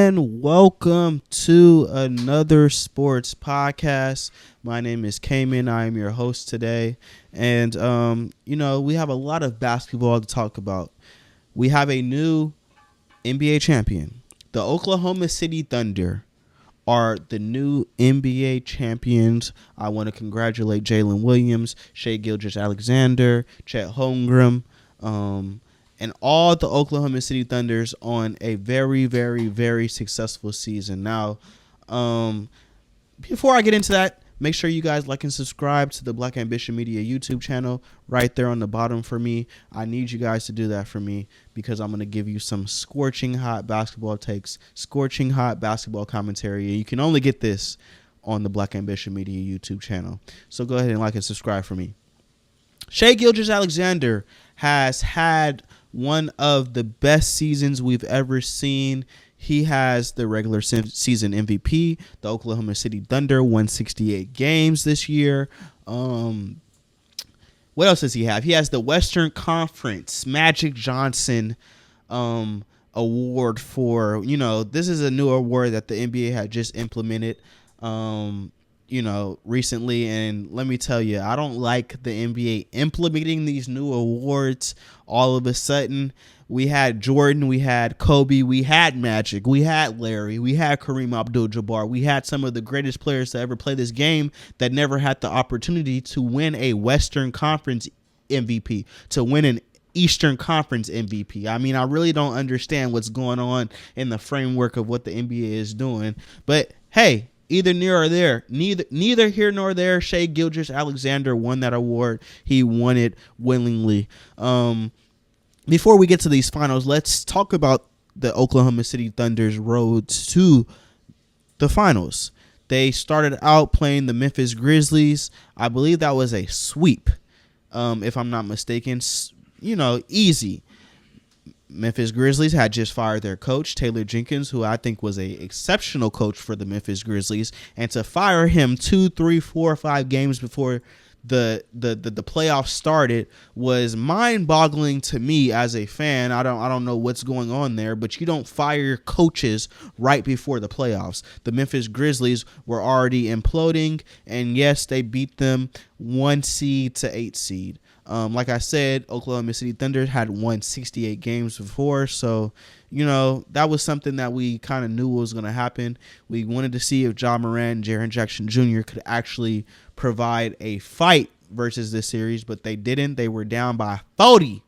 and welcome to another sports podcast. My name is Cayman. I am your host today. And, we have a lot of basketball to talk about. We have a new NBA champion. The Oklahoma City Thunder are the new NBA champions. I want to congratulate Jalen Williams, Shai Gilgeous-Alexander, Chet Holmgren, and all the Oklahoma City Thunders on a very, very, very successful season. Now, before I get into that, make sure you guys like and subscribe to the Black Ambition Media YouTube channel right there on the bottom for me. I need you guys to do that for me because I'm going to give you some scorching hot basketball takes, scorching hot basketball commentary. You can only get this on the Black Ambition Media YouTube channel. So go ahead and like and subscribe for me. Shai Gilgeous-Alexander has had one of the best seasons we've ever seen. He has the regular season MVP. The Oklahoma City Thunder won 68 games this year. What else does he have? He has the Western Conference Magic Johnson award for, this is a new award that the NBA had just implemented, recently. And let me tell you, I don't like the NBA implementing these new awards all of a sudden. We had Jordan, we had Kobe, we had Magic, we had Larry, we had Kareem Abdul-Jabbar. We had some of the greatest players to ever play this game that never had the opportunity to win a Western Conference MVP, to win an Eastern Conference MVP. I mean, I really don't understand what's going on in the framework of what the NBA is doing. But hey, either near or there, neither here nor there. Shai Gilgeous-Alexander won that award. He won it willingly. Before we get to these finals, let's talk about the Oklahoma City Thunder's roads to the finals. They started out playing the Memphis Grizzlies. I believe that was a sweep, if I'm not mistaken. Easy. Memphis Grizzlies had just fired their coach, Taylor Jenkins, who I think was a exceptional coach for the Memphis Grizzlies. And to fire him 2, 3, 4, 5 games before the playoffs started was mind-boggling to me as a fan. I don't know what's going on there, but you don't fire coaches right before the playoffs. The Memphis Grizzlies were already imploding, and yes, they beat them 1 seed to 8 seed. Like I said, Oklahoma City Thunder had won 68 games before, so that was something that we kind of knew was going to happen. We wanted to see if Ja Morant and Jaren Jackson Jr. could actually provide a fight versus this series, but they didn't. They were down by 40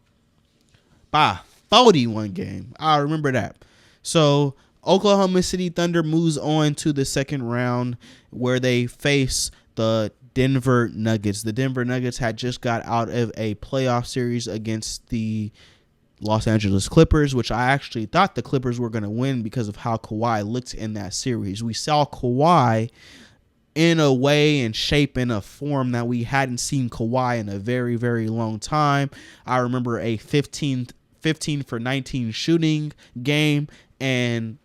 one game. I remember that. So Oklahoma City Thunder moves on to the second round where they face the Denver Nuggets. The Denver Nuggets had just got out of a playoff series against the Los Angeles Clippers, which I actually thought the Clippers were going to win because of how Kawhi looked in that series. We saw Kawhi in a way and shape in a form that we hadn't seen Kawhi in a very, very long time. I remember a 15 for 19 shooting game, and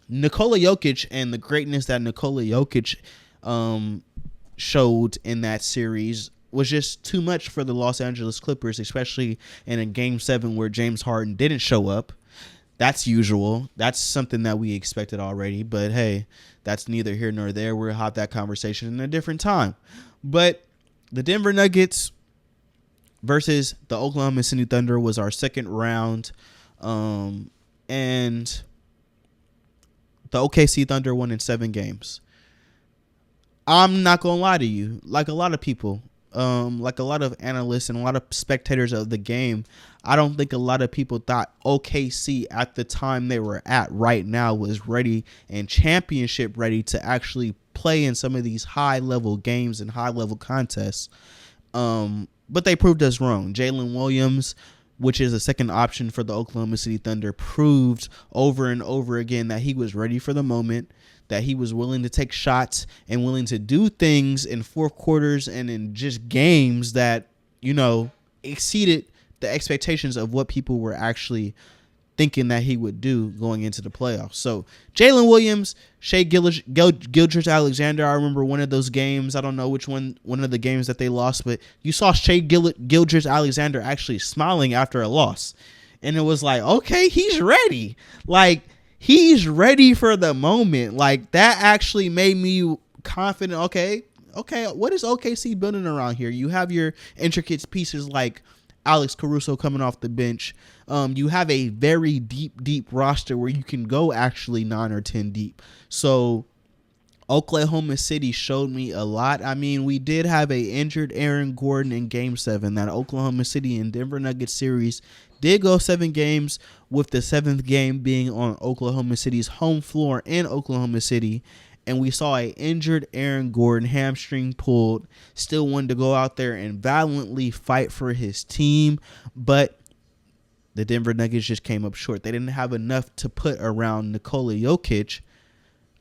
Nikola Jokic and the greatness that Nikola Jokic showed in that series was just too much for the Los Angeles Clippers, especially in a Game 7 where James Harden didn't show up. That's usual. That's something that we expected already. But, hey, that's neither here nor there. We'll have that conversation in a different time. But the Denver Nuggets versus the Oklahoma City Thunder was our second round. And the OKC Thunder won in 7 games. I'm not going to lie to you. Like a lot of people, like a lot of analysts and a lot of spectators of the game, I don't think a lot of people thought OKC at the time they were at right now was ready and championship ready to actually play in some of these high-level games and high-level contests. But they proved us wrong. Jalen Williams, which is a second option for the Oklahoma City Thunder, proved over and over again that he was ready for the moment, that he was willing to take shots and willing to do things in fourth quarters and in just games that, exceeded the expectations of what people were actually thinking that he would do going into the playoffs. So Jalen Williams, Shai Gilgeous-Alexander, I remember one of those games. I don't know which one of the games that they lost, but you saw Shai Gilgeous-Alexander actually smiling after a loss. And it was like, okay, he's ready. Like, he's ready for the moment. Like, that actually made me confident. Okay, what is OKC building around here? You have your intricate pieces like Alex Caruso coming off the bench. You have a very deep roster where you can go actually 9 or 10 deep. So Oklahoma City showed me a lot. I mean, we did have a injured Aaron Gordon in Game 7. That Oklahoma City and Denver Nuggets series did go 7 games, with the 7th game being on Oklahoma City's home floor in Oklahoma City. And we saw an injured Aaron Gordon, hamstring pulled, still wanted to go out there and valiantly fight for his team. But the Denver Nuggets just came up short. They didn't have enough to put around Nikola Jokic,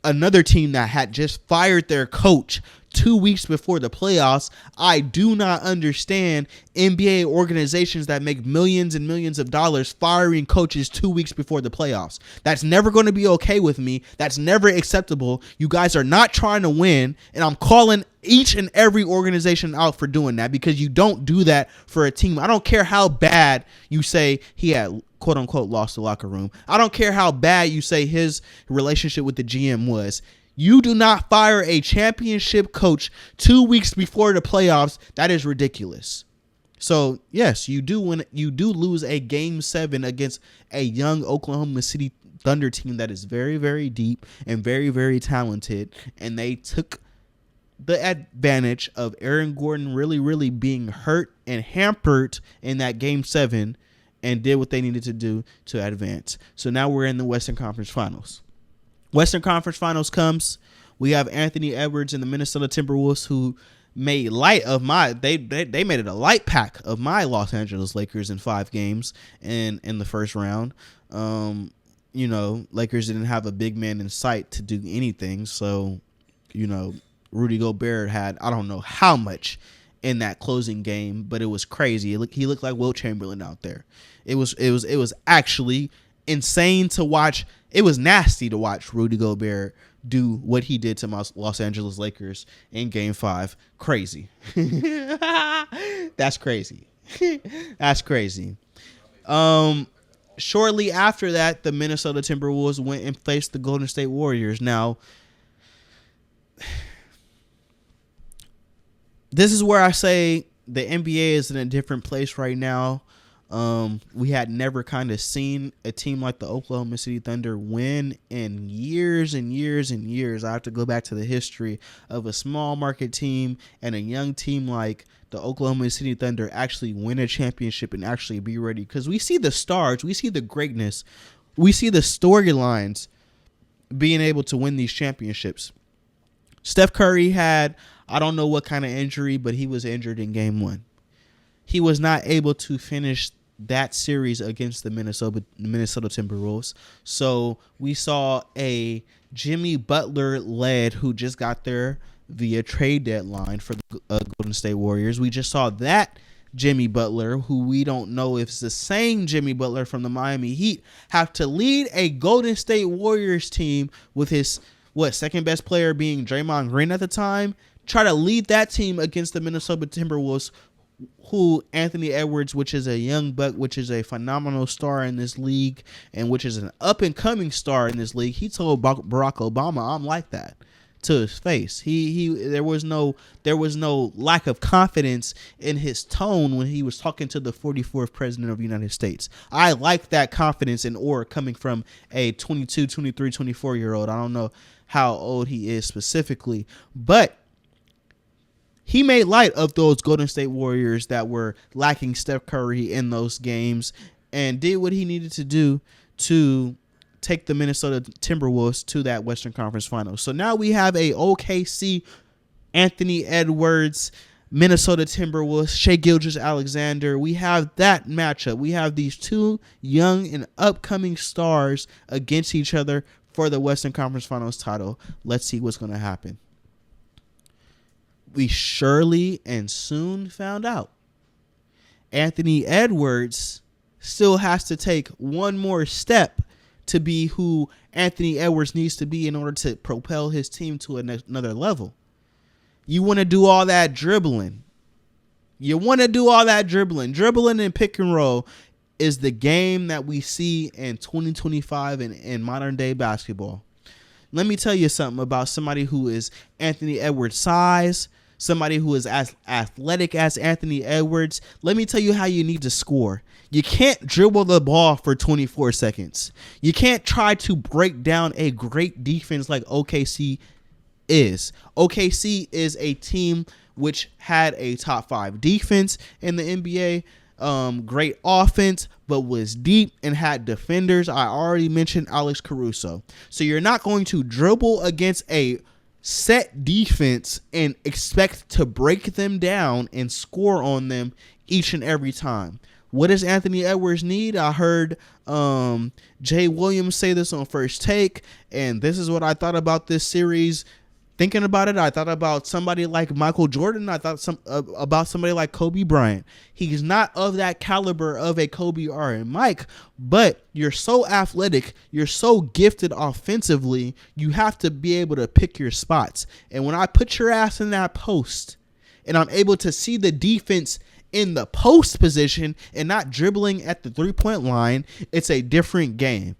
another team that had just fired their coach 2 weeks before the playoffs. I do not understand NBA organizations that make millions and millions of dollars firing coaches 2 weeks before the playoffs. That's never going to be okay with me. That's never acceptable. You guys are not trying to win, and I'm calling each and every organization out for doing that, because you don't do that for a team. I don't care how bad you say he had quote unquote lost the locker room. I don't care how bad you say his relationship with the GM was. You do not fire a championship coach 2 weeks before the playoffs. That is ridiculous. So yes, you do lose a Game 7 against a young Oklahoma City Thunder team that is very, very deep and very, very talented, and they took the advantage of Aaron Gordon really being hurt and hampered in that Game 7, and did what they needed to do to advance. So now we're in the Western Conference Finals. Western Conference Finals comes. We have Anthony Edwards and the Minnesota Timberwolves, who made light of they made it a light pack of my Los Angeles Lakers in 5 games in the first round. Lakers didn't have a big man in sight to do anything. So, Rudy Gobert had, I don't know how much in that closing game, but it was crazy. He looked like Wilt Chamberlain out there. It was actually insane to watch. It was nasty to watch Rudy Gobert do what he did to my Los Angeles Lakers in Game 5. Crazy. That's crazy. That's crazy. Shortly after that, the Minnesota Timberwolves went and faced the Golden State Warriors. Now, this is where I say the NBA is in a different place right now. We had never kind of seen a team like the Oklahoma City Thunder win in years and years and years. I have to go back to the history of a small market team and a young team like the Oklahoma City Thunder actually win a championship and actually be ready. Because we see the stars, we see the greatness, we see the storylines being able to win these championships. Steph Curry had, I don't know what kind of injury, but he was injured in Game 1. He was not able to finish that series against the Minnesota Timberwolves. So we saw a Jimmy Butler led, who just got there via trade deadline for the Golden State Warriors. We just saw that Jimmy Butler, who we don't know if it's the same Jimmy Butler from the Miami Heat, have to lead a Golden State Warriors team with his second best player being Draymond Green at the time, try to lead that team against the Minnesota Timberwolves, who Anthony Edwards, which is a young buck, which is a phenomenal star in this league, and which is an up-and-coming star in this league. He told Barack Obama, "I'm like that," to his face. There was no lack of confidence in his tone when he was talking to the 44th president of the United States. I like that confidence and aura coming from a 22, 23, 24-year-old. I don't know how old he is specifically, but he made light of those Golden State Warriors that were lacking Steph Curry in those games, and did what he needed to do to take the Minnesota Timberwolves to that Western Conference Finals. So now we have a OKC, Anthony Edwards, Minnesota Timberwolves, Shai Gilgeous-Alexander. We have that matchup. We have these two young and upcoming stars against each other for the Western Conference Finals title. Let's see what's going to happen. We surely and soon found out Anthony Edwards still has to take one more step to be who Anthony Edwards needs to be in order to propel his team to another level. You want to do all that dribbling. Dribbling and pick and roll. is the game that we see in 2025 in modern day basketball. Let me tell you something about somebody who is Anthony Edwards' size, somebody who is as athletic as Anthony Edwards. Let me tell you how you need to score. You can't dribble the ball for 24 seconds. You can't try to break down a great defense like OKC is. OKC is a team which had a top 5 defense in the NBA. Great offense, but was deep and had defenders. I already mentioned Alex Caruso. So you're not going to dribble against a set defense and expect to break them down and score on them each and every time. What does Anthony Edwards need? I heard Jay Williams say this on First Take, and this is what I thought about this series. Thinking about it, I thought about somebody like Michael Jordan. I thought about somebody like Kobe Bryant. He's not of that caliber of a Kobe or a Mike, but you're so athletic, you're so gifted offensively, you have to be able to pick your spots. And when I put your ass in that post and I'm able to see the defense in the post position and not dribbling at the 3-point line, it's a different game.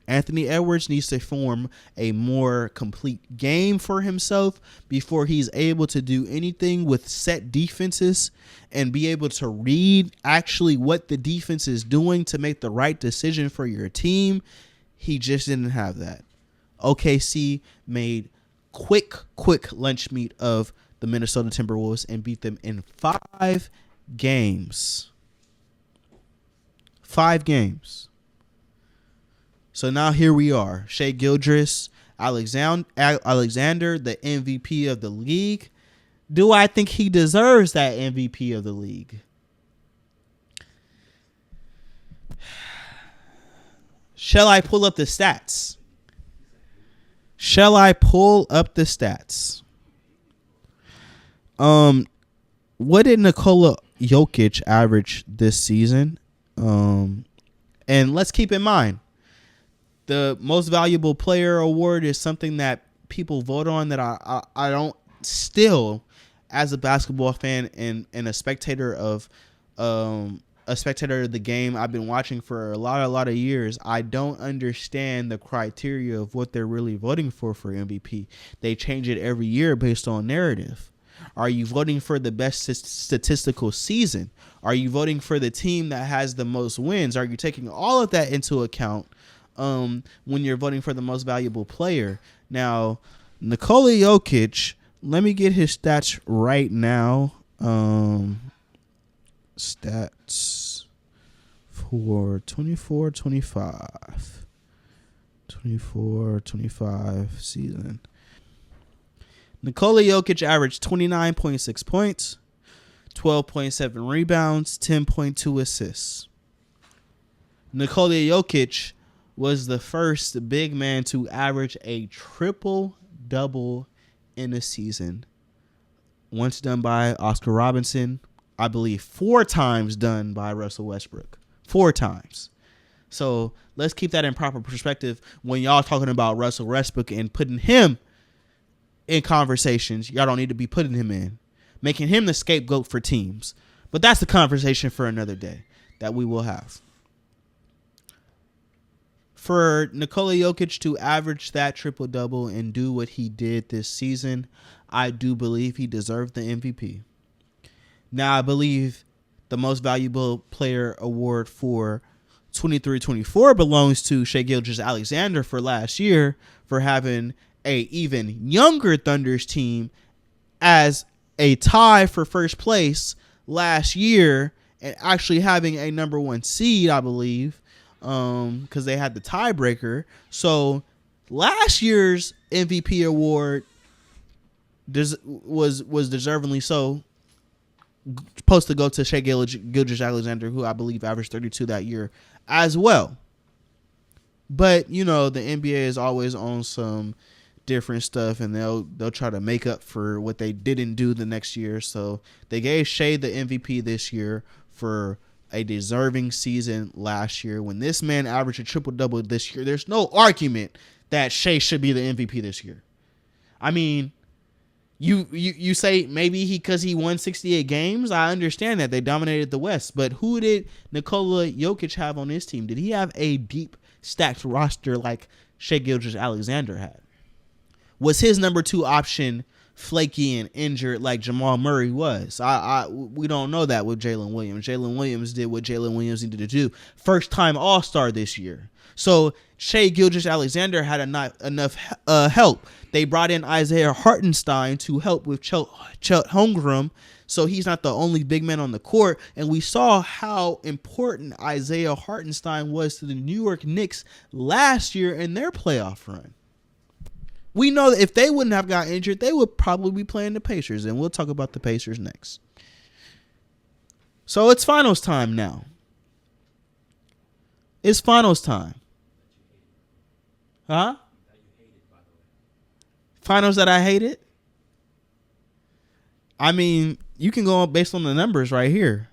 Anthony Edwards needs to form a more complete game for himself before he's able to do anything with set defenses and be able to read actually what the defense is doing to make the right decision for your team. He just didn't have that. OKC made quick lunch meat of the Minnesota Timberwolves and beat them in 5 games. 5 games. So now here we are. Shai Gilgeous-Alexander, the MVP of the league. Do I think he deserves that MVP of the league? Shall I pull up the stats? What did Nikola Jokic average this season? And let's keep in mind, the most valuable player award is something that people vote on that I don't still, as a basketball fan and a spectator of the game I've been watching for a lot of years, I don't understand the criteria of what they're really voting for MVP. They change it every year based on narrative. Are you voting for the best statistical season? Are you voting for the team that has the most wins? Are you taking all of that into account when you're voting for the most valuable player? Now, Nikola Jokic, let me get his stats right now. Stats for 24-25 season. Nikola Jokic averaged 29.6 points, 12.7 rebounds, 10.2 assists. Nikola Jokic was the first big man to average a triple-double in a season. Once done by Oscar Robertson, I believe 4 times done by Russell Westbrook. 4 times. So let's keep that in proper perspective when y'all talking about Russell Westbrook and putting him in conversations. Y'all don't need to be putting him in, making him the scapegoat for teams. But that's the conversation for another day that we will have. For Nikola Jokic to average that triple-double and do what he did this season, I do believe he deserved the MVP. Now, I believe the most valuable player award for 23-24 belongs to Shai Gilgeous-Alexander for last year for having a even younger Thunders team as a tie for first place last year and actually having a number 1 seed, I believe, because they had the tiebreaker. So last year's MVP award was deservingly so supposed to go to Shai Gilgeous-Alexander, who I believe averaged 32 that year as well. But, you know, the NBA is always on some different stuff, and they'll try to make up for what they didn't do the next year. So they gave Shai the MVP this year for a deserving season last year. When this man averaged a triple-double this year, there's no argument that Shai should be the MVP this year. I mean, You say maybe because he won 68 games. I understand that they dominated the West, but who did Nikola Jokic have on his team? Did he have a deep stacked roster like Shai Gilgeous-Alexander had? Was his number 2 option flaky and injured like Jamal Murray was? We don't know that with Jalen Williams. Jalen Williams did what Jalen Williams needed to do. First time All-Star this year. So Shai Gilgeous-Alexander had enough help. They brought in Isaiah Hartenstein to help with Chet Holmgren, so he's not the only big man on the court. And we saw how important Isaiah Hartenstein was to the New York Knicks last year in their playoff run. We know that if they wouldn't have got injured, they would probably be playing the Pacers, and we'll talk about the Pacers next. So it's finals time now. It's finals time. Huh? Finals that I hated? I mean, you can go based on the numbers right here.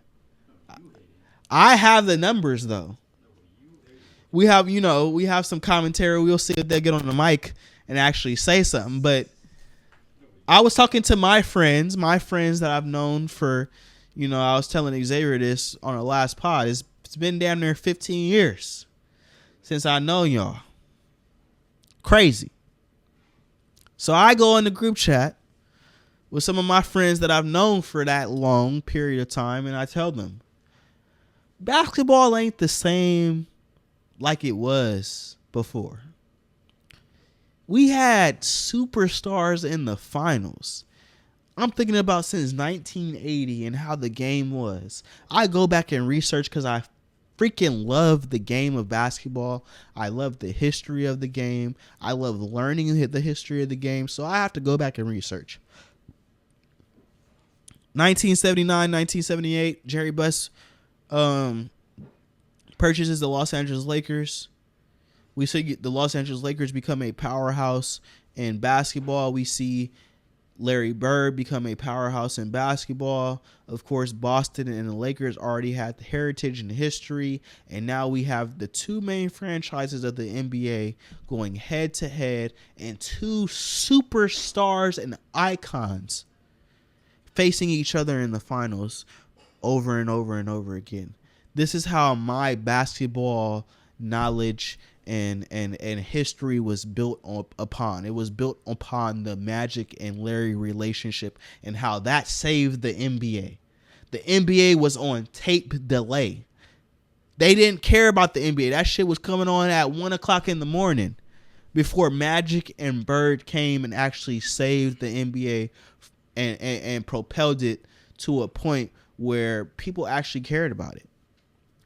I have the numbers, though. We have some commentary. We'll see if they get on the mic and actually say something. But I was talking to my friends that I've known for, I was telling Xavier this on our last pod. It's been down there 15 years since I know y'all. Crazy. So I go in the group chat with some of my friends that I've known for that long period of time, and I tell them, basketball ain't the same like it was before. We had superstars in the finals. I'm thinking about since 1980 and how the game was. I go back and research because I freaking love the game of basketball. I love the history of the game. I love learning the history of the game. So I have to go back and research. 1979, 1978, Jerry Buss purchases the Los Angeles Lakers. We see the Los Angeles Lakers become a powerhouse in basketball. We see Larry Bird become a powerhouse in basketball. Of course, Boston and the Lakers already had the heritage and history, and now we have the two main franchises of the NBA going head to head, and two superstars and icons facing each other in the finals over and over and over again. This is how my basketball knowledge and history was built upon. It was built upon the Magic and Larry relationship and how that saved the NBA. The NBA was on tape delay. They didn't care about the NBA. That shit was coming on at 1 o'clock in the morning before Magic and Bird came and actually saved the NBA and propelled it to a point where people actually cared about it.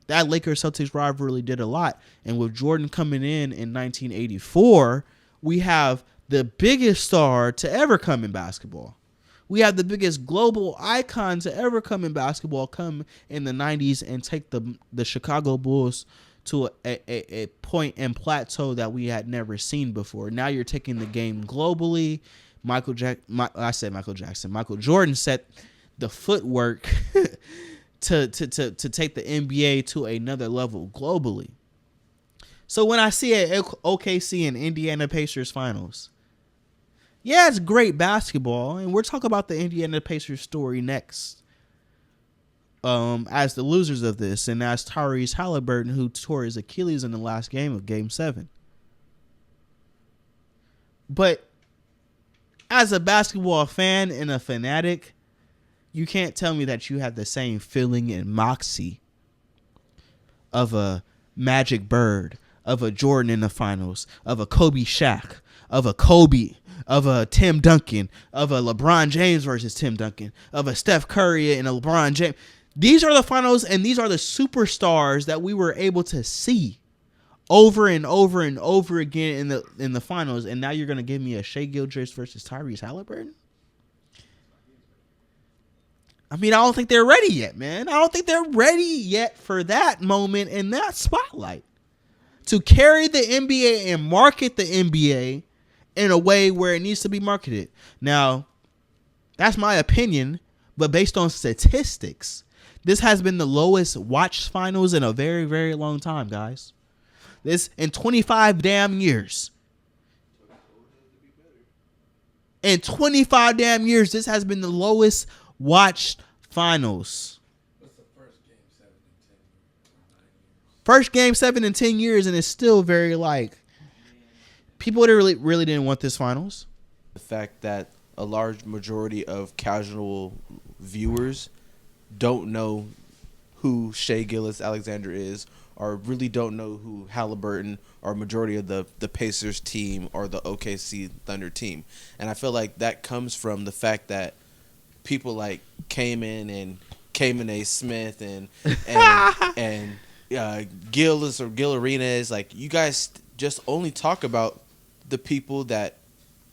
That Lakers-Celtics rivalry did a lot. And with Jordan coming in 1984, we have the biggest star to ever come in basketball. We have the biggest global icon to ever come in basketball come in the 90s and take the Chicago Bulls to a point and plateau that we had never seen before. Now you're taking the game globally. Michael Jordan set the footwork to take the NBA to another level globally. So when I see a OKC and Indiana Pacers finals, yeah, it's great basketball, and we'll talk about the Indiana Pacers story next. As the losers of this, and as Tyrese Halliburton, who tore his Achilles in the last game of Game 7. But as a basketball fan and a fanatic, you can't tell me that you have the same feeling and moxie of a Magic Bird, of a Jordan in the finals, of a Kobe Shaq, of a Kobe, of a Tim Duncan, of a LeBron James versus Tim Duncan, of a Steph Curry and a LeBron James. These are the finals, and these are the superstars that we were able to see over and over and over again in the finals. And now you're going to give me a Shai Gilgeous versus Tyrese Halliburton? I mean, I don't think they're ready yet, man. I don't think they're ready yet for that moment and that spotlight to carry the NBA and market the NBA in a way where it needs to be marketed. Now, that's my opinion, but based on statistics, this has been the lowest watched finals in a very, very long time, guys. This in 25 damn years. In 25 damn years, this has been the lowest watched finals. What's the first game 7 in 10 years? First game 7 in 10 years, and it's still very like people that really didn't want this finals. The fact that a large majority of casual viewers don't know who Shai Gilgeous-Alexander is, or really don't know who Halliburton or majority of the Pacers team or the OKC Thunder team. And I feel like that comes from the fact that people like Cayman A. Smith and Gillis or Gil Arenas, like, you guys just only talk about the people that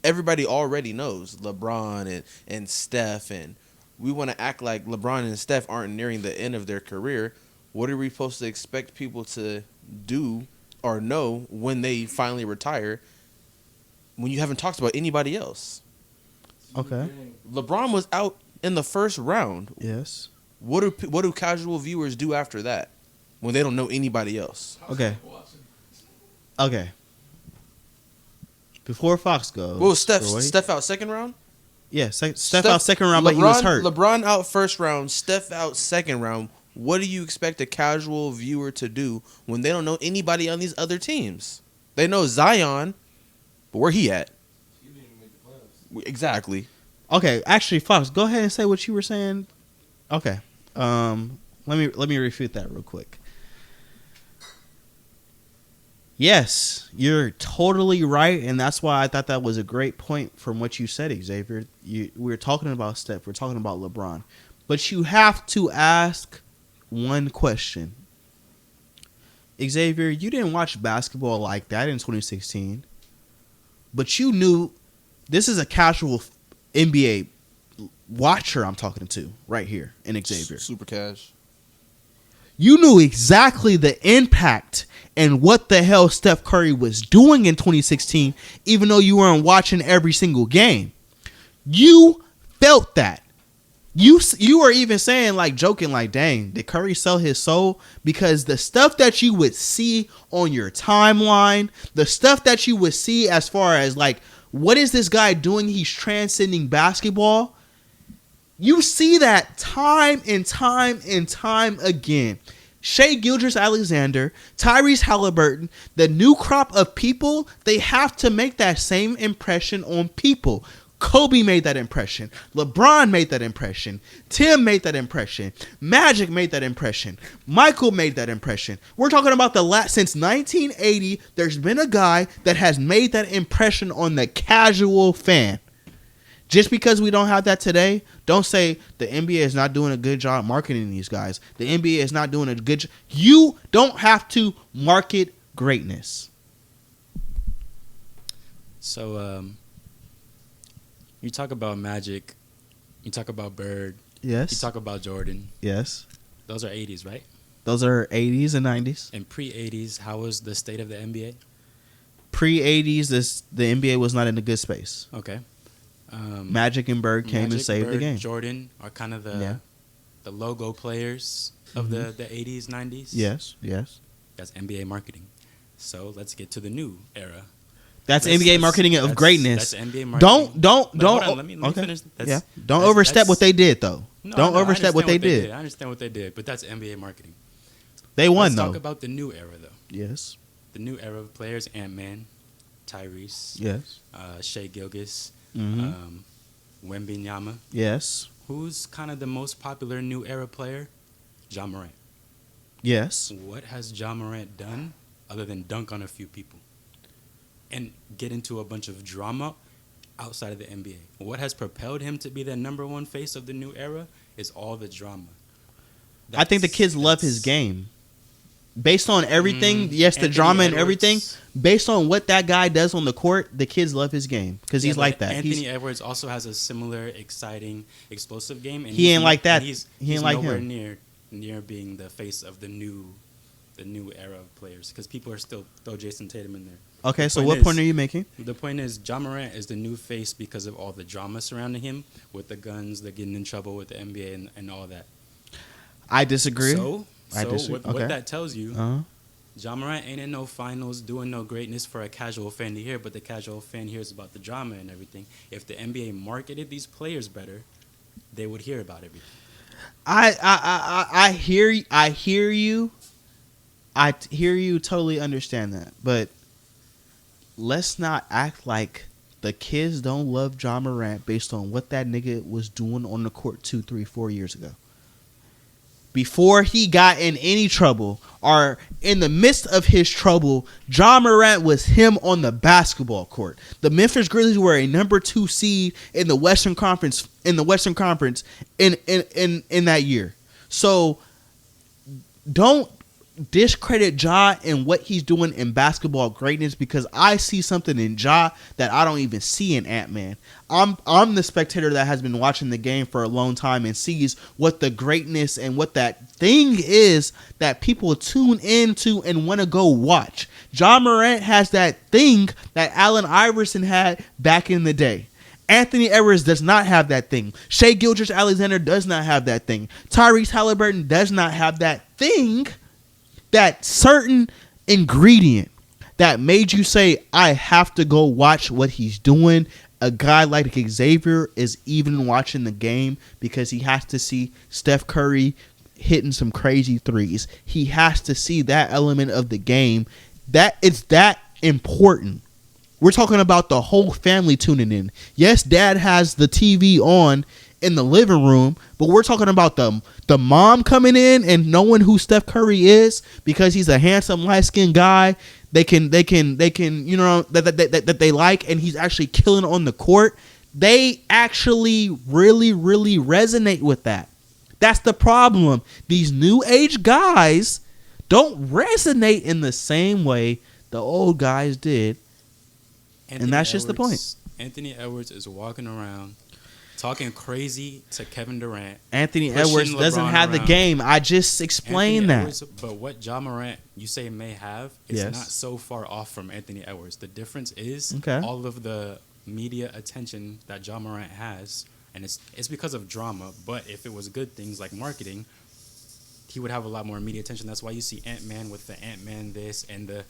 everybody already knows, LeBron and Steph, and we want to act like LeBron and Steph aren't nearing the end of their career. What are we supposed to expect people to do or know when they finally retire when you haven't talked about anybody else? Okay. LeBron was out in the first round. Yes. What do casual viewers do after that when they don't know anybody else? Okay. Before Fox goes. Well, Steph out second round? Yeah, Steph out second round, but he was hurt. LeBron out first round, Steph out second round. What do you expect a casual viewer to do when they don't know anybody on these other teams? They know Zion, but where he at? He didn't even make the playoffs. Exactly. Okay, actually, Fox, go ahead and say what you were saying. Okay. Let me refute that real quick. Yes, you're totally right, and that's why I thought that was a great point from what you said, Xavier. We were talking about Steph, we're talking about LeBron, but you have to ask one question. Xavier, you didn't watch basketball like that in 2016, but you knew this is a casual NBA watcher I'm talking to right here in Xavier. Super cash. You knew exactly the impact and what the hell Steph Curry was doing in 2016, even though you weren't watching every single game. You felt that. You were even saying, like, joking, like, dang, did Curry sell his soul? Because the stuff that you would see on your timeline, the stuff that you would see as far as, like, what is this guy doing? He's transcending basketball. You see that time and time and time again. Shai Gilgeous-Alexander, Tyrese Halliburton, the new crop of people, they have to make that same impression on people. Kobe made that impression. LeBron made that impression. Tim made that impression. Magic made that impression. Michael made that impression. We're talking about since 1980, there's been a guy that has made that impression on the casual fan. Just because we don't have that today, don't say the NBA is not doing a good job marketing these guys. The NBA is not doing a good job. You don't have to market greatness. So, you talk about Magic, you talk about Bird, Yes. you talk about Jordan. Yes. Those are 80s, right? Those are 80s and 90s. And pre-80s, how was the state of the NBA? Pre-80s, the NBA was not in a good space. Okay. Magic and Bird came and saved Bird, the game. Jordan are kind of the logo players of the 80s, 90s. Yes, yes. That's NBA marketing. So let's get to the new era. That's NBA marketing of greatness. That's NBA marketing. Don't. Hold on, let me finish. Don't overstep what they did, though. Don't overstep what they did. I understand what they did, but that's NBA marketing. They won, Let's though. talk about the new era, though. Yes. The new era of players: Ant-Man, Tyrese, Yes. Shai Gilgeous, Mm-hmm. Wembanyama. Yes. Who's kind of the most popular new era player? Ja Morant. Yes. What has Ja Morant done other than dunk on a few people and get into a bunch of drama outside of the NBA? What has propelled him to be the number one face of the new era is all the drama. I think the kids love his game. Based on everything, the drama and everything, based on what that guy does on the court, the kids love his game because he's like that. Anthony Edwards also has a similar, exciting, explosive game. And he ain't like that. He's like nowhere him. near being the face of the new era of players because people are still throw Jason Tatum in there. Okay, so what point are you making? The point is Ja Morant is the new face because of all the drama surrounding him with the guns, the getting in trouble with the NBA and all that. I disagree. What that tells you Ja Morant ain't in no finals doing no greatness for a casual fan to hear, but the casual fan hears about the drama and everything. If the NBA marketed these players better, they would hear about everything. I hear you. I hear you. Totally understand that, but let's not act like the kids don't love Ja Morant based on what that nigga was doing on the court 2, 3, 4 years ago. Before he got in any trouble, or in the midst of his trouble, Ja Morant was him on the basketball court. The Memphis Grizzlies were a number 2 seed in the Western Conference in that year. So don't discredit Ja and what he's doing in basketball greatness, because I see something in Ja that I don't even see in Ant-Man. I'm the spectator that has been watching the game for a long time and sees what the greatness and what that thing is that people tune into and want to go watch. Ja Morant has that thing that Allen Iverson had back in the day. Anthony Edwards does not have that thing. Shai Gilgeous-Alexander does not have that thing. Tyrese Halliburton does not have that thing. That certain ingredient that made you say, I have to go watch what he's doing. A guy like Xavier is even watching the game because he has to see Steph Curry hitting some crazy threes. He has to see that element of the game. That it's that important. We're talking about the whole family tuning in. Yes, dad has the TV on in the living room, but we're talking about the mom coming in and knowing who Steph Curry is because he's a handsome light-skinned guy they can you know that they like, and he's actually killing on the court. They actually really resonate with that. That's the problem. These new age guys don't resonate in the same way the old guys did. And that's just the point. Anthony Edwards is walking around talking crazy to Kevin Durant. Anthony Edwards doesn't have the game. I just explained that. Edwards, but what Ja Morant you say may have is not so far off from Anthony Edwards. The difference is all of the media attention that Ja Morant has, and it's because of drama. But if it was good things like marketing, he would have a lot more media attention. That's why you see Ant-Man with the Ant-Man this and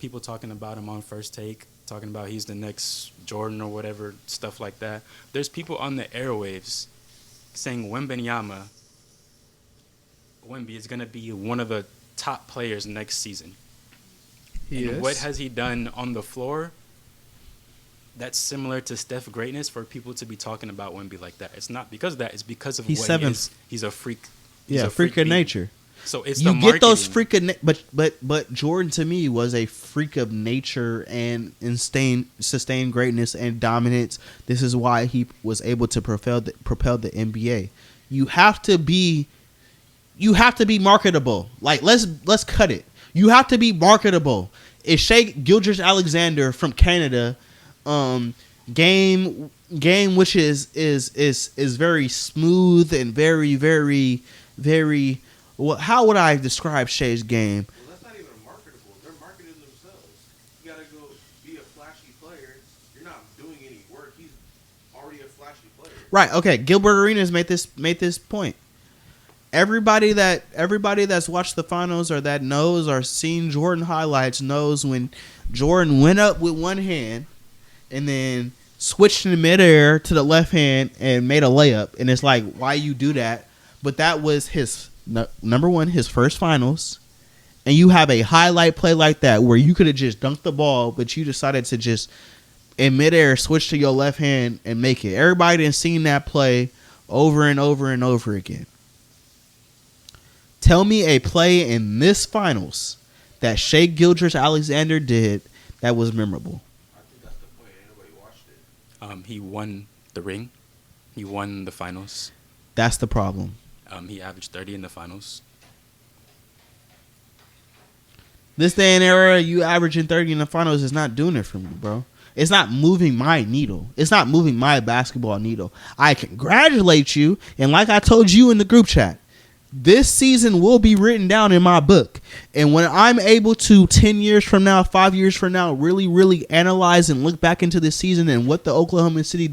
people talking about him on First Take, talking about he's the next Jordan or whatever, stuff like that. There's people on the airwaves saying Wemby is going to be one of the top players next season. What has he done on the floor? That's similar to Steph's greatness for people to be talking about Wemby like that. It's not because of that. It's because of what he is. He's a freak. He's a freak of nature. So it's you get those freak of but Jordan to me was a freak of nature and sustained greatness and dominance. This is why he was able to propel the NBA. You have to be marketable. Like let's cut it. You have to be marketable. Is Shai Gilgeous-Alexander from Canada game which is very smooth and very well, how would I describe Shai's game? Well, that's not even marketable. They're marketing themselves. You gotta go be a flashy player. You're not doing any work. He's already a flashy player. Right. Okay. Gilbert Arenas made this point. Everybody that's watched the finals or that knows or seen Jordan highlights knows when Jordan went up with one hand and then switched in midair to the left hand and made a layup, and it's like, why you do that? But that was his number one, his first finals, and you have a highlight play like that where you could have just dunked the ball, but you decided to just in midair switch to your left hand and make it. Everybody done seen that play over and over and over again. Tell me a play in this finals that Shai Gilgeous-Alexander did that was memorable. I think that's the point. Nobody watched it. He won the ring. He won the finals. That's the problem. He averaged 30 in the finals. This day and era, you averaging 30 in the finals is not doing it for me, bro. It's not moving my needle. It's not moving my basketball needle. I congratulate you, and like I told you in the group chat, This season will be written down in my book. And when I'm able to 10 years from now, 5 years from now, really analyze and look back into this season and what the Oklahoma City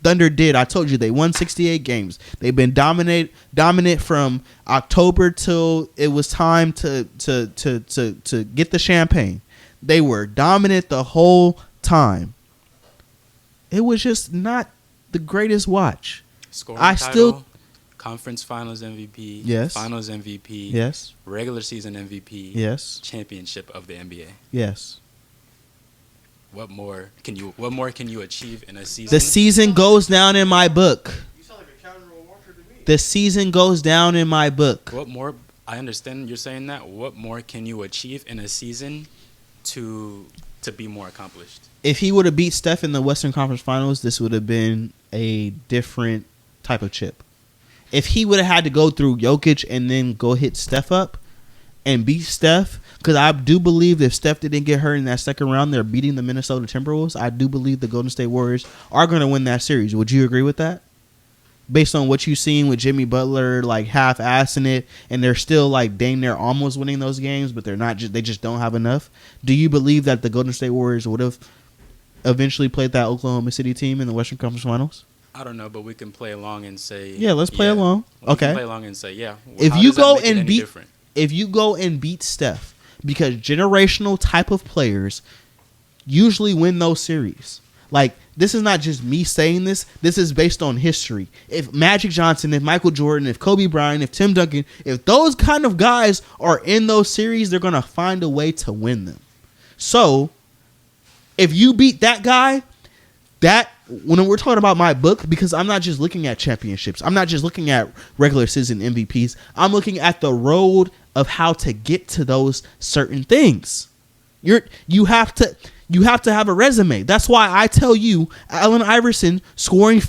Thunder did, I told you they won 68 games. They've been dominant from October till it was time to get the champagne. They were dominant the whole time. It was just not the greatest watch. Scoring title, conference finals MVP, yes. finals MVP, yes. regular season MVP, yes. championship of the NBA. Yes. What more can you achieve in a season? The season goes down in my book. You sound like a casual watcher to me. The season goes down in my book. What more? I understand you're saying that. What more can you achieve in a season to be more accomplished? If he would have beat Steph in the Western Conference Finals, this would have been a different type of chip. If he would have had to go through Jokic and then go hit Steph up and beat Steph, because I do believe if Steph didn't get hurt in that second round, they're beating the Minnesota Timberwolves. I do believe the Golden State Warriors are going to win that series. Would you agree with that? Based on what you've seen with Jimmy Butler, like half-assing it, and they're still like dang near almost winning those games, but they're not. They just don't have enough. Do you believe that the Golden State Warriors would have eventually played that Oklahoma City team in the Western Conference Finals? I don't know, but we can play along and say. Yeah, let's play along. We Okay. can play along and say, yeah. If how you does that go make it and any beat, different? if you go and beat Steph, because generational type of players usually win those series. Like, this is not just me saying this. This is based on history. If Magic Johnson, if Michael Jordan, if Kobe Bryant, if Tim Duncan, if those kind of guys are in those series, they're going to find a way to win them. So, if you beat that guy, when we're talking about my book, because I'm not just looking at championships. I'm not just looking at regular season MVPs. I'm looking at the road of how to get to those certain things. You have to have a resume. That's why I tell you, Allen Iverson scoring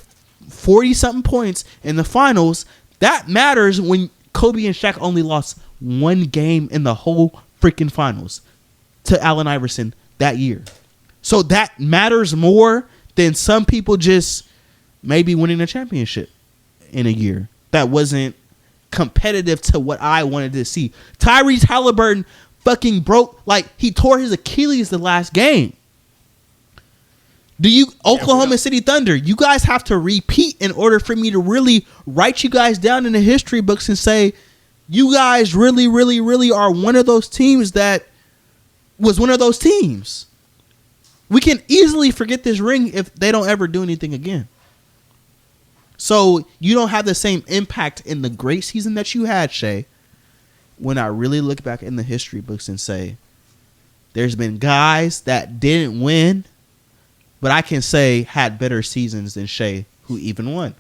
40-something points in the finals, that matters when Kobe and Shaq only lost one game in the whole freaking finals to Allen Iverson that year. So that matters more than some people just maybe winning a championship in a year that wasn't competitive to what I wanted to see. Tyrese Halliburton fucking broke, like, he tore his Achilles the last game. Oklahoma City Thunder, you guys have to repeat in order for me to really write you guys down in the history books and say, you guys really, really, really are one of those teams that was one of those teams. We can easily forget this ring if they don't ever do anything again. So you don't have the same impact in the great season that you had, Shai, when I really look back in the history books and say, there's been guys that didn't win, but I can say had better seasons than Shai, who even won.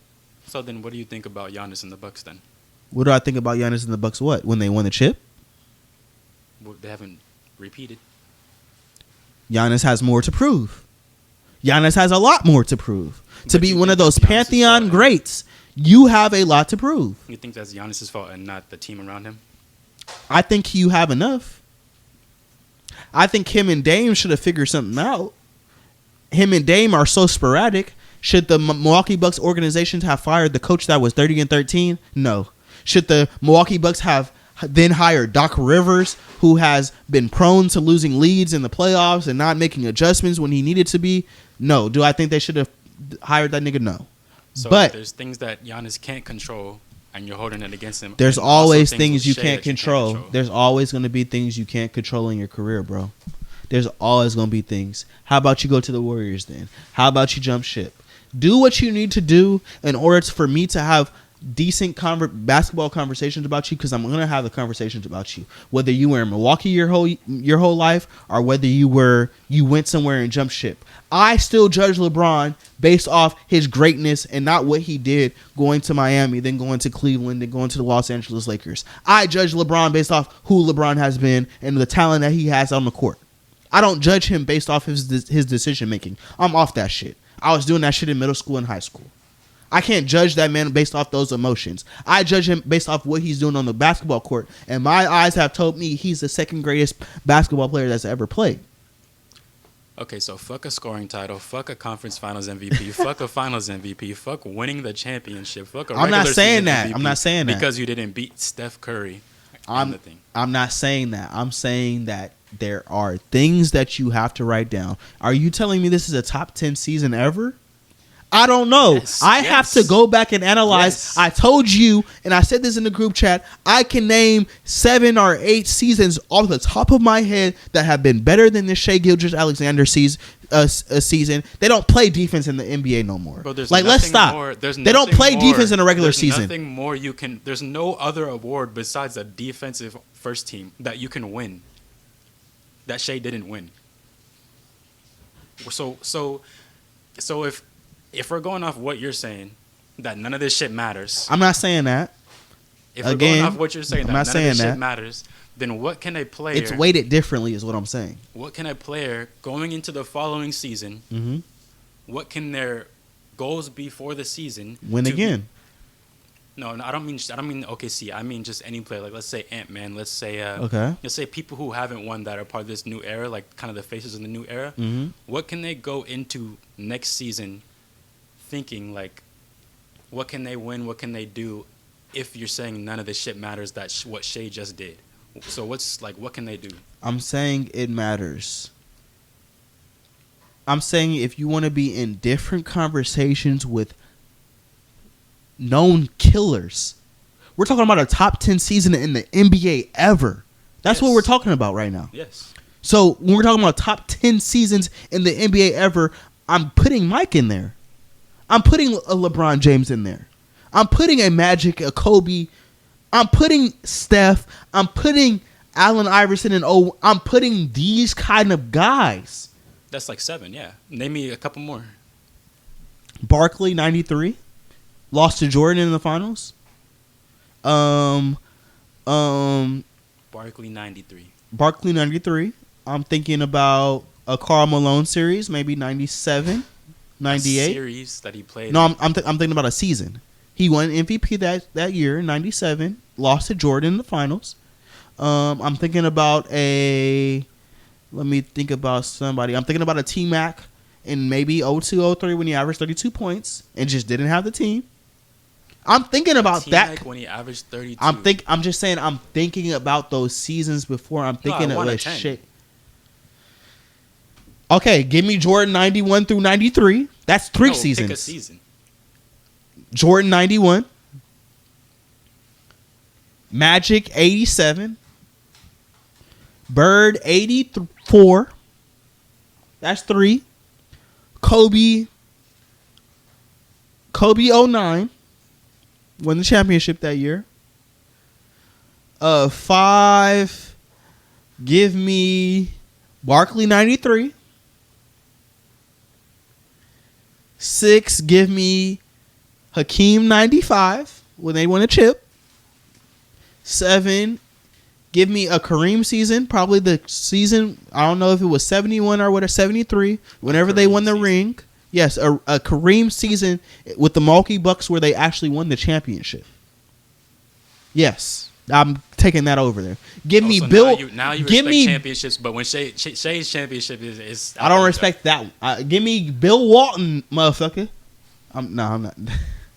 So then what do you think about Giannis and the Bucks then? What do I think about Giannis and the Bucks? What? When they won the chip? Well, they haven't repeated. Giannis has more to prove. Giannis has a lot more to prove. To be one of those Pantheon greats, you have a lot to prove. You think that's Giannis' fault and not the team around him? I think you have enough. I think him and Dame should have figured something out. Him and Dame are so sporadic. Should the Milwaukee Bucks organizations have fired the coach that was 30-13? No. Should the Milwaukee Bucks have then hired Doc Rivers, who has been prone to losing leads in the playoffs and not making adjustments when he needed to be? No. Do I think they should have hired that nigga? No. So but there's things that Giannis can't control, and you're holding it against him. There's and always also things you with can't Shai that control. There's always going to be things you can't control in your career, bro. There's always going to be things. How about you go to the Warriors then? How about you jump ship? Do what you need to do in order for me to have decent basketball conversations about you, because I'm going to have the conversations about you. Whether you were in Milwaukee your whole life or whether you went somewhere and jumped ship. I still judge LeBron based off his greatness and not what he did going to Miami, then going to Cleveland, then going to the Los Angeles Lakers. I judge LeBron based off who LeBron has been and the talent that he has on the court. I don't judge him based off his decision making. I'm off that shit. I was doing that shit in middle school and high school. I can't judge that man based off those emotions. I judge him based off what he's doing on the basketball court, and my eyes have told me he's the second greatest basketball player that's ever played. Okay, so fuck a scoring title, fuck a conference finals MVP, fuck a finals MVP, fuck winning the championship, fuck a I'm not regular saying season that. MVP I'm not saying that. because you didn't beat Steph Curry. on the thing. I'm not saying that. I'm saying that there are things that you have to write down. Are you telling me this is a top 10 season ever? I don't know. Yes, I have to go back and analyze. Yes. I told you, and I said this in the group chat, I can name 7 or 8 seasons off the top of my head that have been better than the Shai Gilgeous-Alexander season. They don't play defense in the NBA no more. Bro, like, let's stop. They don't play defense in a regular season. Nothing more you can. There's no other award besides a defensive first team that you can win. That Shai didn't win. So if we're going off what you're saying, that none of this shit matters. I'm not saying that. If we're going off what you're saying, that none of this shit matters, then what can a player... It's weighted differently is what I'm saying. What can a player going into the following season, Mm-hmm. what can their goals be for the season? Win again. No, I don't mean OKC. I mean just any player. Like, let's say Ant-Man. Let's say Okay. Let's say people who haven't won that are part of this new era, like kind of the faces of the new era. Mm-hmm. What can they go into next season thinking, like, what can they win? What can they do? If you're saying none of this shit matters, that's what Shai just did. So what can they do? I'm saying it matters. I'm saying if you want to be in different conversations with known killers, we're talking about a top 10 season in the NBA ever. That's what Yes. we're talking about right now. Yes. So when we're talking about top 10 seasons in the NBA ever, I'm putting Mike in there. I'm putting a LeBron James in there. I'm putting a Magic, a Kobe. I'm putting Steph. I'm putting Allen Iverson and I'm putting these kind of guys. That's like 7, yeah. Name me a couple more. Barkley, 93. Lost to Jordan in the finals. Barkley, 93. Barkley, 93. I'm thinking about a Karl Malone series, maybe 97, 98. A series that he played. No, I'm thinking about a season. He won MVP that year in 97. Lost to Jordan in the finals. I'm thinking about let me think about somebody. I'm thinking about a T-Mac in maybe 02-03 when he averaged 32 points and just didn't have the team. I'm thinking about that when he averaged 32. I'm just saying I'm thinking about those seasons before I'm thinking of a shit. Okay, give me Jordan 91 through 93. That's 3 seasons. Pick a season. Jordan 91. Magic 87. Bird 84. That's 3. Kobe 09. Won the championship that year. 5. Give me Barkley 93. 6. Give me Hakeem 95 when they won a chip. 7. Give me a Kareem season, probably the season, I don't know if it was 71 or what, 73, whenever they won the ring. Yes, a Kareem season with the Milwaukee Bucks where they actually won the championship. Yes, I'm taking that over there. Give me so Bill. Now you give respect me championships, but when Shai's championship is I don't respect that. Give me Bill Walton, motherfucker. I'm not.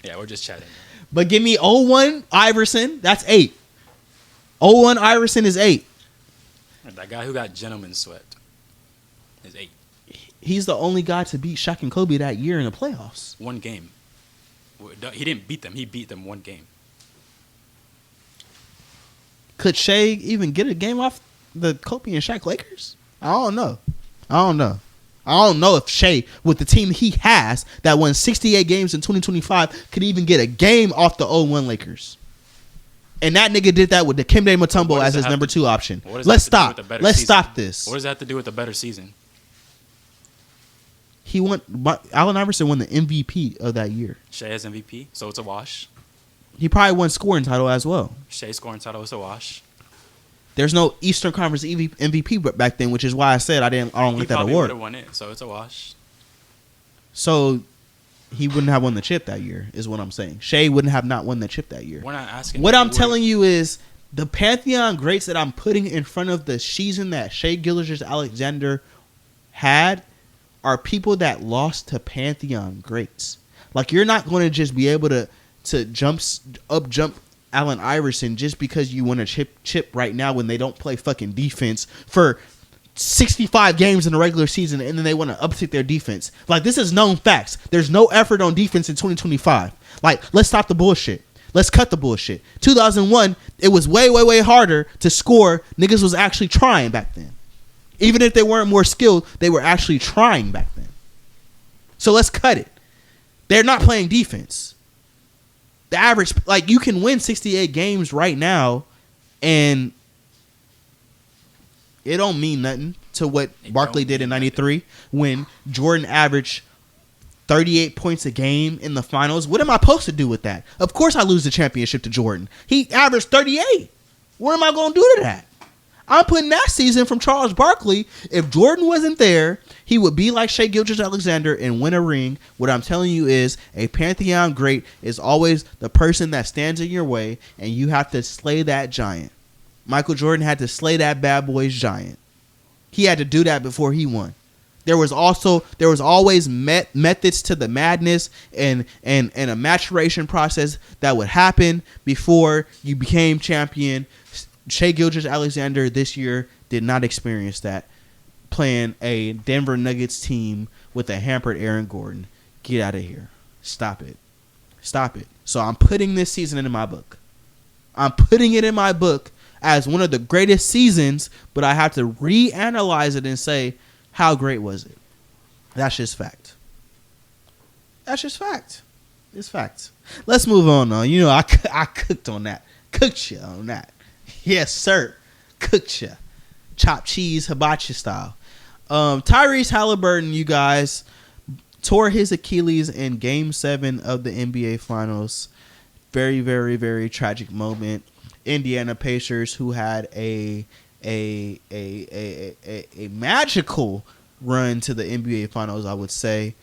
Yeah, we're just chatting. But give me 01 Iverson. That's 8. 01 Iverson is 8. That guy who got gentleman sweat is 8. He's the only guy to beat Shaq and Kobe that year in the playoffs. 1 game. He didn't beat them. He beat them 1 game. Could Shai even get a game off the Kobe and Shaq Lakers? I don't know. I don't know if Shai, with the team he has that won 68 games in 2025, could even get a game off the 01 Lakers. And that nigga did that with the Dikembe Mutombo as his number 2 option. Let's stop. Let's stop this. What does that have to do with a better season? He won. Allen Iverson won the MVP of that year. Shai has MVP, so it's a wash. He probably won scoring title as well. Shai scoring title is a wash. There's no Eastern Conference MVP back then, which is why I said I don't like that award. He would have won it, so it's a wash. So he wouldn't have won the chip that year, is what I'm saying. Shai wouldn't have not won the chip that year. We're not asking. What I'm telling you is the Pantheon greats that I'm putting in front of the season that Shai Gilgeous-Alexander had are people that lost to Pantheon greats. Like, you're not going to just be able to jump Allen Iverson just because you want to chip right now when they don't play fucking defense for 65 games in the regular season, and then they want to uptick their defense. Like, this is known facts. There's no effort on defense in 2025. Like, let's stop the bullshit. Let's cut the bullshit. 2001, it was way, way, way harder to score. Niggas was actually trying back then. Even if they weren't more skilled, they were actually trying back then. So let's cut it. They're not playing defense. The average, like, you can win 68 games right now, and it don't mean nothing to what Barkley did in 93 when Jordan averaged 38 points a game in the finals. What am I supposed to do with that? Of course I lose the championship to Jordan. He averaged 38. What am I going to do to that? I'm putting that season from Charles Barkley. If Jordan wasn't there, he would be like Shai Gilgeous-Alexander and win a ring. What I'm telling you is a Pantheon great is always the person that stands in your way, and you have to slay that giant. Michael Jordan had to slay that bad boy's giant. He had to do that before he won. There was always methods to the madness and a maturation process that would happen before you became champion. Shai Gilgeous-Alexander this year did not experience that, playing a Denver Nuggets team with a hampered Aaron Gordon. Get out of here. Stop it. Stop it. So I'm putting this season in my book. I'm putting it in my book as one of the greatest seasons, but I have to reanalyze it and say, how great was it? That's just fact. That's just fact. It's fact. Let's move on, though. You know, I cooked on that. Cooked you on that. Yes, sir. Cooked you. Chopped cheese, hibachi style. Tyrese Halliburton, you guys, tore his Achilles in Game 7 of the NBA Finals. Very, very, very tragic moment. Indiana Pacers, who had a magical run to the NBA Finals, I would say.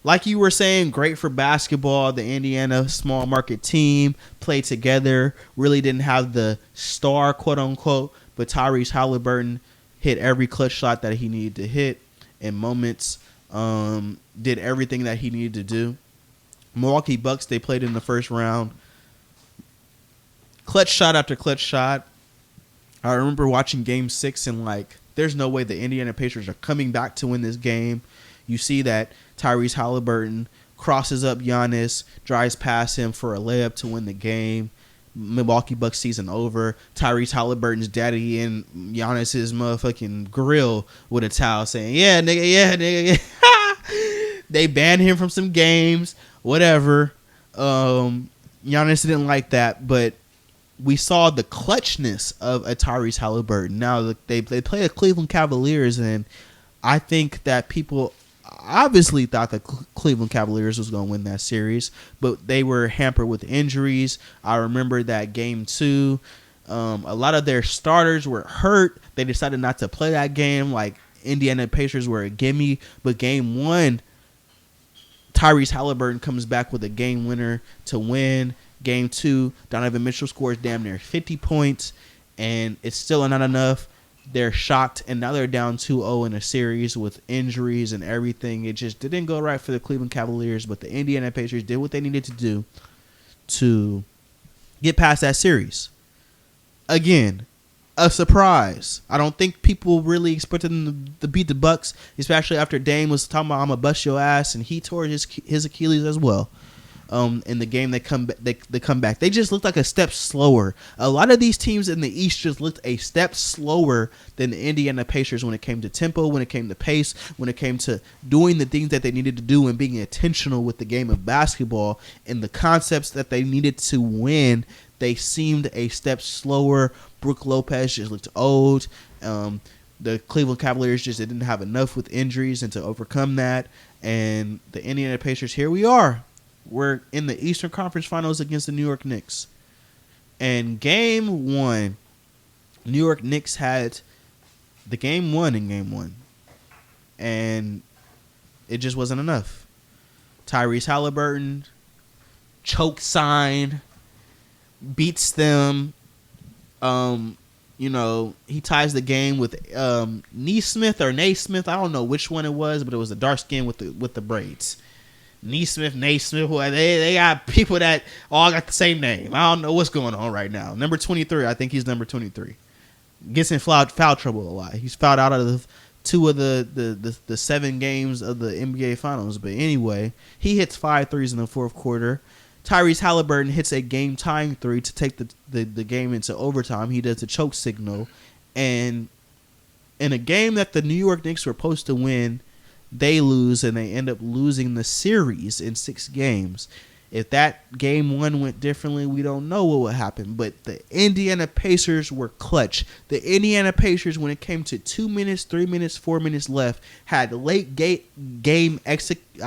Like you were saying, great for basketball. The Indiana small market team played together. Really didn't have the star, quote unquote, but Tyrese Halliburton hit every clutch shot that he needed to hit in moments. Did everything that he needed to do. Milwaukee Bucks, they played in the first round. Clutch shot after clutch shot. I remember watching Game 6 and, like, there's no way the Indiana Pacers are coming back to win this game. You see that Tyrese Halliburton crosses up Giannis, drives past him for a layup to win the game. Milwaukee Bucks season over. Tyrese Halliburton's daddy in Giannis's motherfucking grill with a towel saying, yeah, nigga. They banned him from some games, whatever. Giannis didn't like that, but we saw the clutchness of a Tyrese Halliburton. Now, they play the Cleveland Cavaliers, and I think that people obviously thought that Cleveland Cavaliers was going to win that series, but they were hampered with injuries. I remember that Game 2, a lot of their starters were hurt. They decided not to play that game. Like, Indiana Pacers were a gimme, but Game 1, Tyrese Halliburton comes back with a game winner to win. Game 2, Donovan Mitchell scores damn near 50 points, and it's still not enough. They're shocked, and now they're down 2-0 in a series with injuries and everything. It just didn't go right for the Cleveland Cavaliers, but the Indiana Pacers did what they needed to do to get past that series. Again, a surprise. I don't think people really expected them to beat the Bucks, especially after Dame was talking about, I'm going to bust your ass, and he tore his Achilles as well. In the game they come back. They just looked like a step slower. A lot of these teams in the East just looked a step slower than the Indiana Pacers when it came to tempo, when it came to pace, when it came to doing the things that they needed to do and being intentional with the game of basketball and the concepts that they needed to win. They seemed a step slower. Brook Lopez just looked old. The Cleveland Cavaliers just didn't have enough with injuries and to overcome that. And the Indiana Pacers, here we are. We're in the Eastern Conference Finals against the New York Knicks. And Game 1, New York Knicks had the game won in Game 1. And it just wasn't enough. Tyrese Halliburton, choke sign, beats them. he ties the game with Naismith or Naismith. I don't know which one it was, but it was a dark skin with the braids. Naismith, well, they got people that all got the same name. I don't know what's going on right now. Number 23, I think he's number 23. Gets in foul trouble a lot. He's fouled out of the 2 of the 7 games of the NBA Finals. But anyway, he hits 5 threes in the fourth quarter. Tyrese Halliburton hits a game-tying 3 to take the game into overtime. He does the choke signal. And in a game that the New York Knicks were supposed to win, they lose, and they end up losing the series in 6 games. If that game 1 went differently, we don't know what would happen. But the Indiana Pacers were clutch. The Indiana Pacers, when it came to 2 minutes, 3 minutes, 4 minutes left, had late game execution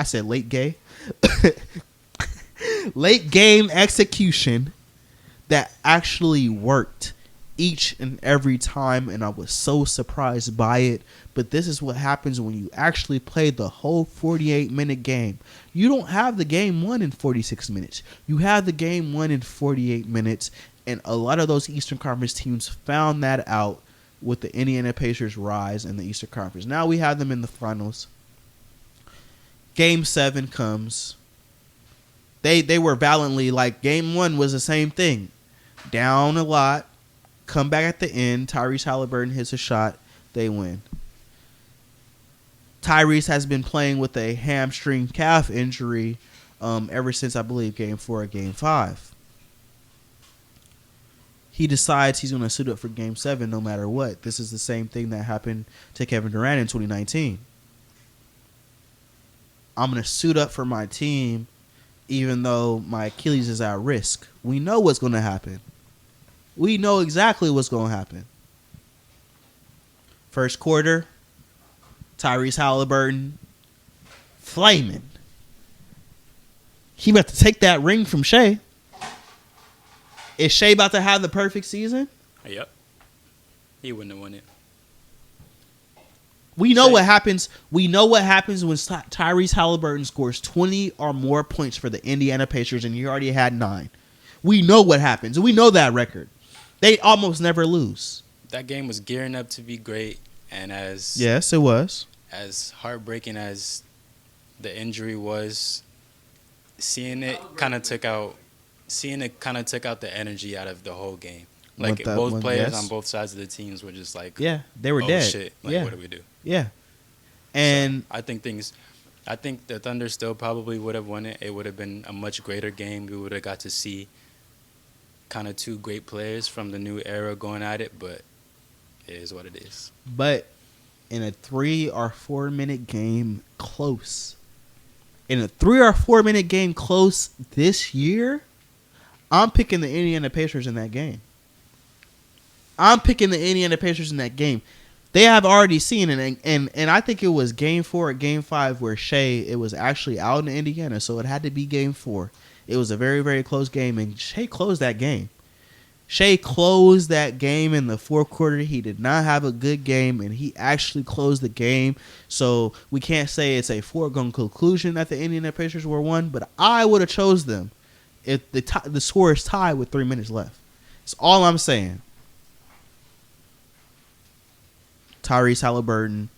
that actually worked each and every time, and I was so surprised by it. But this is what happens when you actually play the whole 48-minute game. You don't have the game won in 46 minutes. You have the game won in 48 minutes, and a lot of those Eastern Conference teams found that out with the Indiana Pacers' rise in the Eastern Conference. Now we have them in the finals. Game 7 comes. They were valiantly, like, game 1 was the same thing. Down a lot. Come back at the end. Tyrese Halliburton hits a shot. They win. Tyrese has been playing with a hamstring calf injury ever since, I believe, Game 4 or Game 5. He decides he's going to suit up for Game 7 no matter what. This is the same thing that happened to Kevin Durant in 2019. I'm going to suit up for my team even though my Achilles is at risk. We know what's going to happen. We know exactly what's going to happen. First quarter, Tyrese Halliburton flaming. He about to take that ring from Shai. Is Shai about to have the perfect season? Yep. He wouldn't have won it. We know what happens. We know what happens when Tyrese Halliburton scores 20 or more points for the Indiana Pacers, and you already had 9. We know what happens. We know that record. They almost never lose. That game was gearing up to be great, and yes, it was. As heartbreaking as the injury was, seeing it kind of took out the energy out of the whole game. Like both players on both sides of the teams were just like, yeah, they were dead. Shit, like what do we do? Yeah, and so I think the Thunder still probably would have won it. It would have been a much greater game. We would have got to see kind of 2 great players from the new era going at it, but it is what it is. But in a 3 or 4 minute game close, this year, I'm picking the Indiana Pacers in that game. They have already seen it, and I think it was Game 4 or Game 5 where Shai, it was actually out in Indiana, so it had to be Game 4. It was a very, very close game, and Shai closed that game. Shai closed that game in the fourth quarter. He did not have a good game, and he actually closed the game. So we can't say it's a foregone conclusion that the Indiana Pacers were won, but I would have chose them if the score is tied with 3 minutes left. That's all I'm saying. Tyrese Halliburton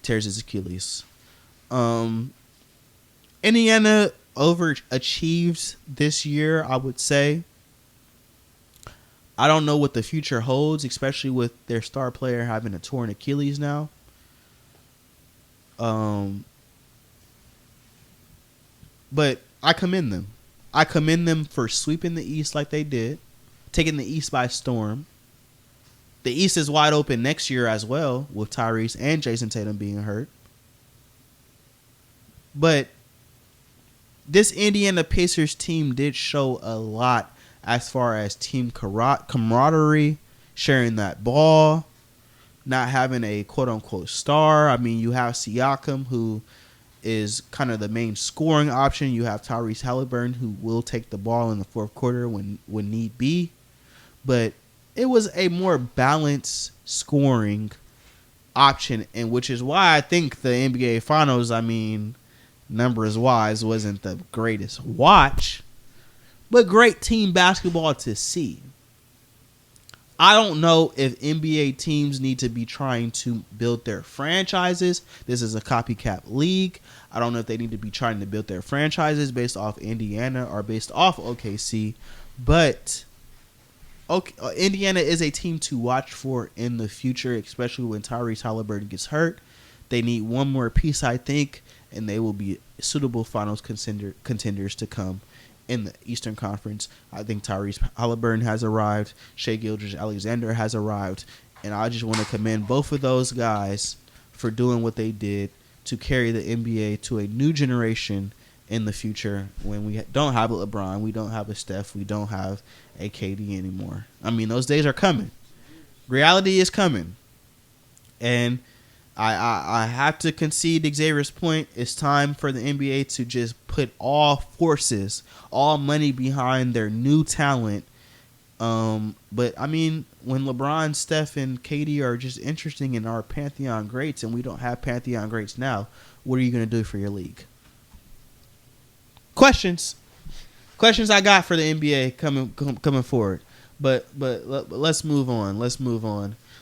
tears his Achilles. Indiana overachieved this year, I would say. I don't know what the future holds, especially with their star player having a torn Achilles now. But I commend them. I commend them for sweeping the East like they did, taking the East by storm. The East is wide open next year as well, with Tyrese and Jason Tatum being hurt. But this Indiana Pacers team did show a lot as far as team camaraderie, sharing that ball, not having a quote-unquote star. I mean, you have Siakam, who is kind of the main scoring option. You have Tyrese Halliburton, who will take the ball in the fourth quarter when need be. But it was a more balanced scoring option, and which is why I think the NBA Finals, I mean, numbers-wise, wasn't the greatest watch, but great team basketball to see. I don't know if NBA teams need to be trying to build their franchises. This is a copycat league. I don't know if they need to be trying to build their franchises based off Indiana or based off OKC. But Indiana is a team to watch for in the future, especially when Tyrese Halliburton gets hurt. They need one more piece, I think, and they will be suitable finals contenders to come in the Eastern Conference. I think Tyrese Halliburton has arrived. Shai Gilgeous-Alexander has arrived. And I just want to commend both of those guys for doing what they did to carry the NBA to a new generation in the future when we don't have a LeBron, we don't have a Steph, we don't have a KD anymore. I mean, those days are coming. Reality is coming. And I have to concede Xavier's point. It's time for the NBA to just put all forces, all money behind their new talent. But, I mean, when LeBron, Steph, and KD are just interesting in our Pantheon greats and we don't have Pantheon greats now, what are you going to do for your league? Questions I got for the NBA coming forward. But let's move on.